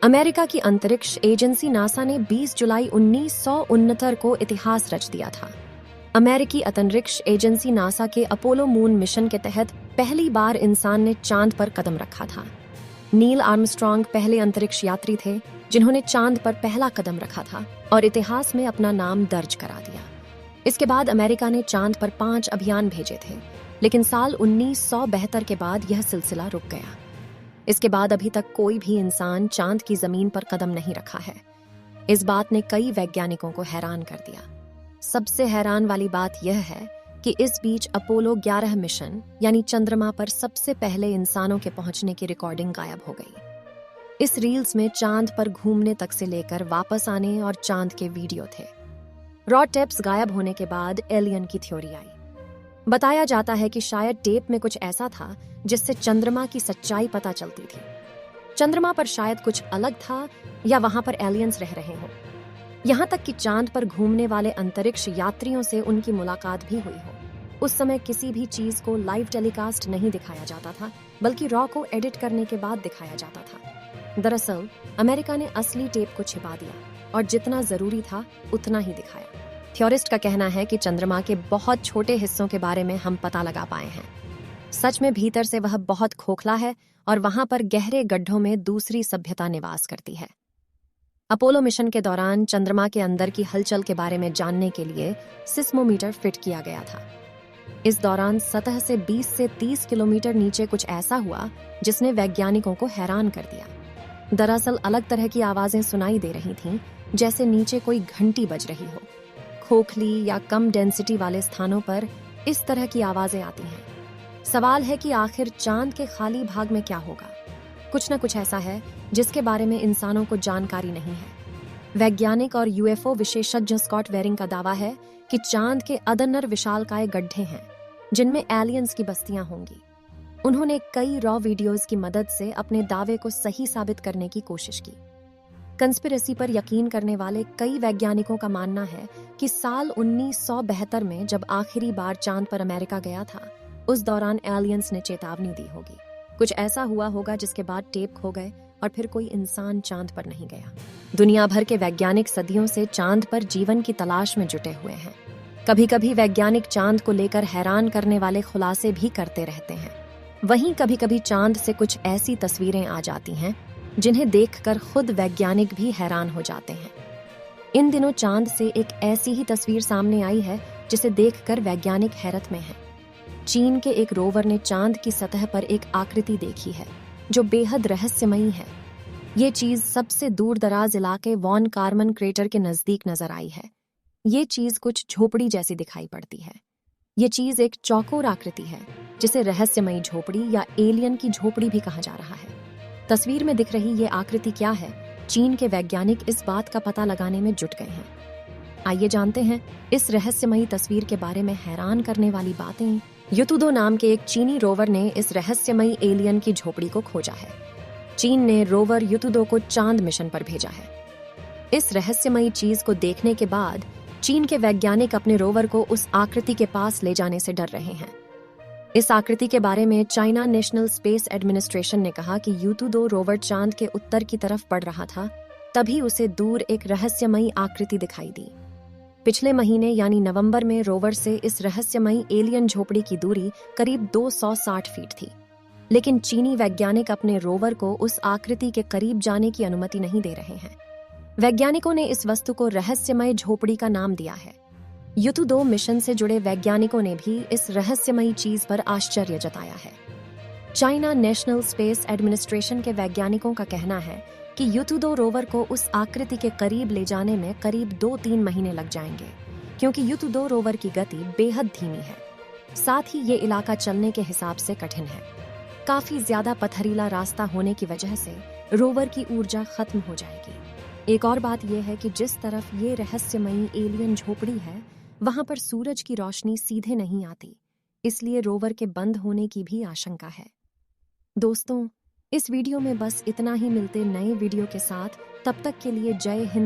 America की अंतरिक्ष agency NASA ने 20 जुलाई 1969 को इतिहास रच दिया था। अमेरिकी अंतरिक्ष एजेंसी नासा के अपोलो मून मिशन के तहत पहली बार इंसान ने चांद पर कदम रखा था। नील आर्मस्ट्रांग पहले अंतरिक्ष यात्री थे जिन्होंने चांद पर पहला कदम रखा था और इतिहास में अपना नाम दर्ज करा दिया। इसके बाद अमेरिका ने चांद पर 5 अभियान भेजे थे, लेकिन साल 1972 के बाद यह सिलसिला रुक गया। इसके बाद अभी तक कोई भी इंसान चांद की जमीन पर कदम नहीं रखा है। इस बात ने कई वैज्ञानिकों को हैरान कर दिया। सबसे हैरान वाली बात यह है कि इस बीच अपोलो 11 मिशन यानी चंद्रमा पर सबसे पहले इंसानों के पहुंचने की रिकॉर्डिंग गायब हो गई। इस रील्स में चांद पर घूमने तक से लेकर वापस आने और चांद के वीडियो थे। रॉ टेप्स गायब होने के बाद एलियन की थ्योरी आई। बताया जाता है कि शायद टेप में कुछ ऐसा था जिससे चंद्रमा की सच्चाई पता चलती थी। चंद्रमा पर शायद कुछ अलग था या वहां पर एलियंस रह रहे हों। यहां तक कि चांद पर घूमने वाले अंतरिक्ष यात्रियों से उनकी मुलाकात भी हुई हो। उस समय किसी भी चीज को लाइव टेलीकास्ट नहीं दिखाया जाता था, बल्कि रॉ को एडिट करने के बाद दिखाया जाता था। दरअसल अमेरिका ने असली टेप को छिपा दिया और जितना जरूरी था उतना ही दिखाया। थ्योरिस्ट का कहना है कि चंद्रमा के बहुत छोटे हिस्सों के बारे में हम पता लगा पाए हैं। सच में भीतर से वह बहुत खोखला है और वहां पर गहरे गड्ढों में दूसरी सभ्यता निवास करती है। अपोलो मिशन के दौरान चंद्रमा के अंदर की हलचल के बारे में जानने के लिए सिस्मोमीटर फिट किया गया था। इस दौरान सतह से 20 से 30 किलोमीटर नीचे कुछ ऐसा हुआ जिसने वैज्ञानिकों को हैरान कर दिया। दरअसल अलग तरह की आवाजें सुनाई दे रही थीं, जैसे नीचे कोई घंटी बज रही हो। खोखली या कम डेंसिटी वाले स्थानों पर इस तरह की आवाजें आती हैं। सवाल है कि आखिर चांद के खाली भाग में क्या होगा। कुछ न कुछ ऐसा है जिसके बारे में इंसानों को जानकारी नहीं है। वैज्ञानिक और यूएफओ विशेषज्ञ स्कॉट वेरिंग का दावा है कि चांद के अदनर विशालकाय गड्ढे हैं जिनमें एलियंस की बस्तियां होंगी। उन्होंने कई रॉ वीडियोज की मदद से अपने दावे को सही साबित करने की कोशिश की। कंस्पिरेसी पर यकीन करने वाले कई वैज्ञानिकों का मानना है कि साल 1972 में जब आखिरी बार चांद पर अमेरिका गया था, उस दौरान एलियंस ने चेतावनी दी होगी। कुछ ऐसा हुआ होगा जिसके बाद टेप खो गए और फिर कोई इंसान चांद पर नहीं गया। दुनिया भर के वैज्ञानिक सदियों से चांद पर जीवन की तलाश में जुटे हुए हैं। कभी कभी वैज्ञानिक चांद को लेकर हैरान करने वाले खुलासे भी करते रहते हैं। वहीं कभी कभी चांद से कुछ ऐसी तस्वीरें आ जाती हैं जिन्हें देखकर खुद वैज्ञानिक भी हैरान हो जाते हैं। इन दिनों चांद से एक ऐसी ही तस्वीर सामने आई है जिसे देखकर वैज्ञानिक हैरत में हैं। चीन के एक रोवर ने चांद की सतह पर एक आकृति देखी है जो बेहद रहस्यमयी है। ये चीज सबसे दूर दराज इलाके वॉन कार्मन क्रेटर के नजदीक नजर आई है। ये चीज कुछ झोपड़ी जैसी दिखाई पड़ती है। ये चीज एक चौकोर आकृति है जिसे रहस्यमयी झोपड़ी या एलियन की झोपड़ी भी कहा जा रहा है। तस्वीर में दिख रही ये आकृति क्या है, चीन के वैज्ञानिक इस बात का पता लगाने में जुट गए हैं। आइए जानते हैं इस रहस्यमयी तस्वीर के बारे में हैरान करने वाली बातें। युतुदो नाम के एक चीनी रोवर ने इस रहस्यमयी एलियन की झोपड़ी को खोजा है। चीन ने रोवर युतुदो को चांद मिशन पर भेजा है। इस रहस्यमयी चीज को देखने के बाद चीन के वैज्ञानिक अपने रोवर को उस आकृति के पास ले जाने से डर रहे हैं। इस आकृति के बारे में चाइना नेशनल स्पेस एडमिनिस्ट्रेशन ने कहा कि युतुदो रोवर चांद के उत्तर की तरफ बढ़ रहा था, तभी उसे दूर एक रहस्यमयी आकृति दिखाई दी। पिछले महीने यानी नवंबर में रोवर से इस रहस्यमयी एलियन झोपड़ी की दूरी करीब 260 फीट थी, लेकिन चीनी वैज्ञानिक अपने रोवर को उस आकृति के करीब जाने की अनुमति नहीं दे रहे हैं। वैज्ञानिकों ने इस वस्तु को रहस्यमय झोपड़ी का नाम दिया है। युतुदो मिशन से जुड़े वैज्ञानिकों ने भी इस रहस्यमयी चीज पर आश्चर्य जताया है। चाइना नेशनल स्पेस एडमिनिस्ट्रेशन के वैज्ञानिकों का कहना है कि युतुदो रोवर को उस आकृति के करीब ले जाने में करीब 2-3 महीने लग जाएंगे, क्योंकि युतुदो रोवर की गति बेहद धीमी है। साथ ही ये इलाका चलने के हिसाब से कठिन है। काफी ज्यादा पथरीला रास्ता होने की वजह से रोवर की ऊर्जा खत्म हो जाएगी। एक और बात यह है कि जिस तरफ ये रहस्यमयी एलियन झोपड़ी है, वहां पर सूरज की रोशनी सीधे नहीं आती, इसलिए रोवर के बंद होने की भी आशंका है। दोस्तों, इस वीडियो में बस इतना ही। मिलते नए वीडियो के साथ, तब तक के लिए जय हिंद।